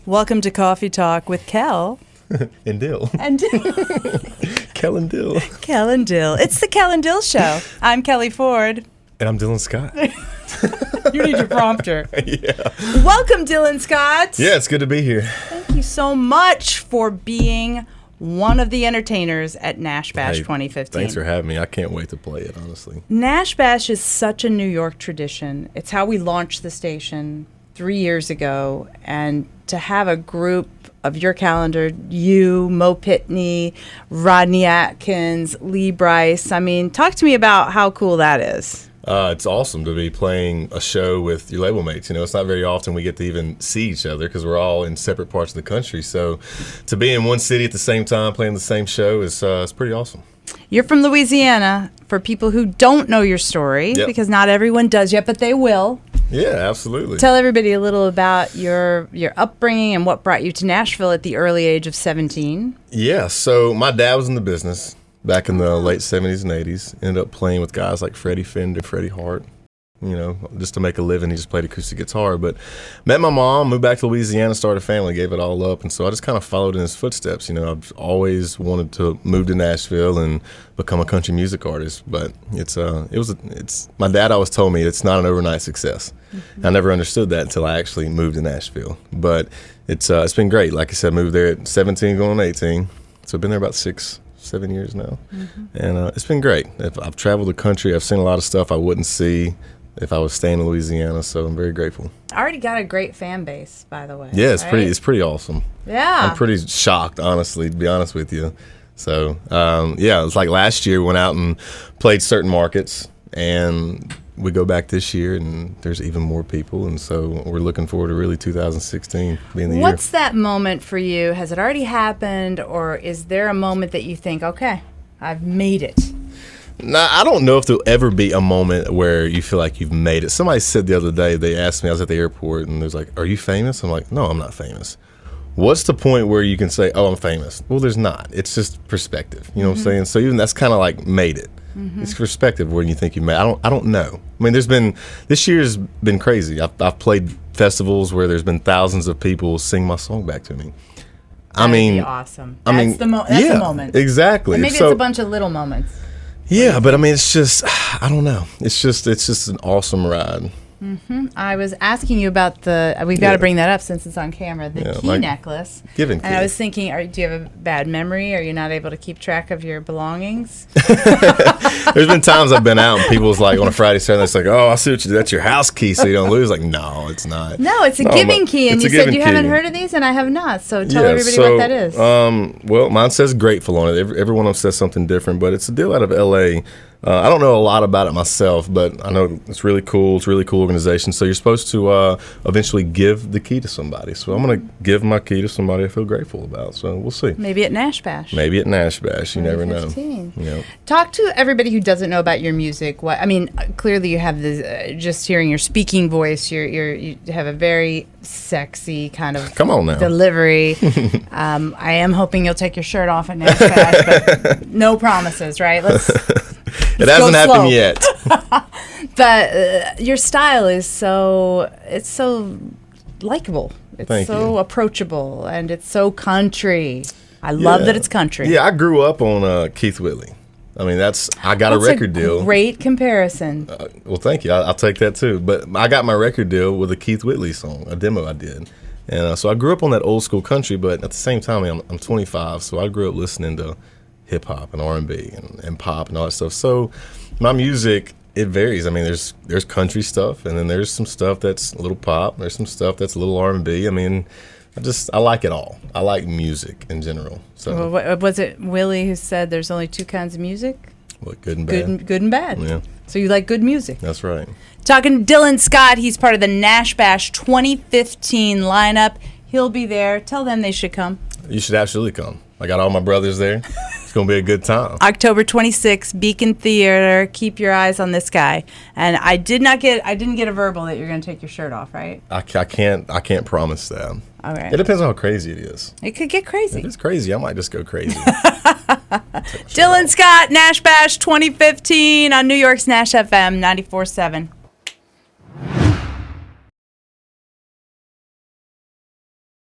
Welcome to Coffee Talk with Kel. And Dill. And Dill. Kel and Dill. Kel and Dill. It's the Kel and Dill Show. I'm Kelly Ford. And I'm Dylan Scott. You need your prompter. Yeah. Welcome, Dylan Scott. Yeah, it's good to be here. Thank you so much for being one of the entertainers at NASH BASH 2015. Thanks for having me. I can't wait to play it, honestly. NASH BASH is such a New York tradition. It's how we launched the station 3 years ago. And to have a group of your calendar, you, Mo Pitney, Rodney Atkins, Lee Bryce. I mean, talk to me about how cool that is. It's awesome to be playing a show with your label mates. You know, it's not very often we get to even see each other because we're all in separate parts of the country. So to be in one city at the same time playing the same show is pretty awesome. You're from Louisiana. For people who don't know your story, because not everyone does yet, but they will. Yeah, absolutely. Tell everybody a little about your upbringing and what brought you to Nashville at the early age of 17. Yeah, so my dad was in the business back in the late 70s and 80s. Ended up playing with guys like Freddie Fender, Freddie Hart, you know, just to make a living. He just played acoustic guitar. But met my mom, moved back to Louisiana, started a family, gave it all up. And so I just kind of followed in his footsteps. You know, I've always wanted to move to Nashville and become a country music artist. But it's my dad always told me it's not an overnight success. Mm-hmm. I never understood that until I actually moved to Nashville. But it's been great. Like I said, moved there at 17 going on 18. So I've been there about 6-7 years now. Mm-hmm. And it's been great. I've traveled the country. I've seen a lot of stuff I wouldn't see if I was staying in Louisiana, so I'm very grateful. I already got a great fan base, by the way. Yeah, it's pretty awesome. Yeah. I'm pretty shocked, honestly, to be honest with you. So, yeah, it's like last year we went out and played certain markets, and we go back this year, and there's even more people, and so we're looking forward to really 2016 being the year. What's that moment for you? Has it already happened, or is there a moment that you think, okay, I've made it? Nah, I don't know if there'll ever be a moment where you feel like you've made it. Somebody said the other day, they asked me, I was at the airport, and they was like, are you famous? I'm like, no, I'm not famous. What's the point where you can say, oh, I'm famous? Well, there's not. It's just perspective. You know what I'm saying? So even that's kind of like made it. Mm-hmm. It's perspective when you think you made it. I don't know. I mean, this year's been crazy. I've played festivals where there's been thousands of people sing my song back to me. That'd be awesome. That's the moment. Exactly. And maybe it's a bunch of little moments. Yeah, but I mean, it's just, I don't know. It's just an awesome ride. Mm-hmm. I was asking you about we've got to bring that up since it's on camera, the key necklace. Giving key. And I was thinking, do you have a bad memory? Are you not able to keep track of your belongings? There's been times I've been out and people's like on a Friday, Saturday, it's like, oh, I see what you do. That's your house key so you don't lose. Like, no, it's not. No, it's a giving key. And you said you haven't heard of these, and I have not. So tell everybody what that is. Well, mine says grateful on it. Every one of them says something different, but it's a deal out of L.A. I don't know a lot about it myself, but I know it's really cool. It's a really cool organization. So you're supposed to eventually give the key to somebody. So I'm going to give my key to somebody I feel grateful about. So we'll see. Maybe at NASH BASH. Maybe at NASH BASH. You never know. Yep. Talk to everybody who doesn't know about your music. Clearly you have this. Just hearing your speaking voice, you have a very sexy kind of delivery. I am hoping you'll take your shirt off at NASH BASH, but no promises, right? It hasn't happened yet. But your style is so likable. It's so approachable, and it's so country. I love that it's country. Yeah, I grew up on Keith Whitley. I mean, I got a record deal. Great comparison. Well, thank you. I'll take that too. But I got my record deal with a Keith Whitley song, a demo I did. And so I grew up on that old school country, but at the same time, I'm 25, so I grew up listening to hip hop and R&B and pop and all that stuff. So my music, it varies. I mean, there's country stuff, and then there's some stuff that's a little pop. There's some stuff that's a little R&B. I mean, I like it all. I like music in general. So was it Willie who said there's only two kinds of music? What, good and bad? Good and bad. Yeah. So you like good music. That's right. Talking to Dylan Scott. He's part of the NASH BASH 2015 lineup. He'll be there. Tell them they should come. You should absolutely come. I got all my brothers there. It's going to be a good time. October 26th, Beacon Theater. Keep your eyes on this guy. And I didn't get a verbal that you're going to take your shirt off, right? I can't promise that. All right. It depends on how crazy it is. It could get crazy. If it's crazy, I might just go crazy. Dylan Scott, NASH BASH 2015 on New York's NASH FM 94.7.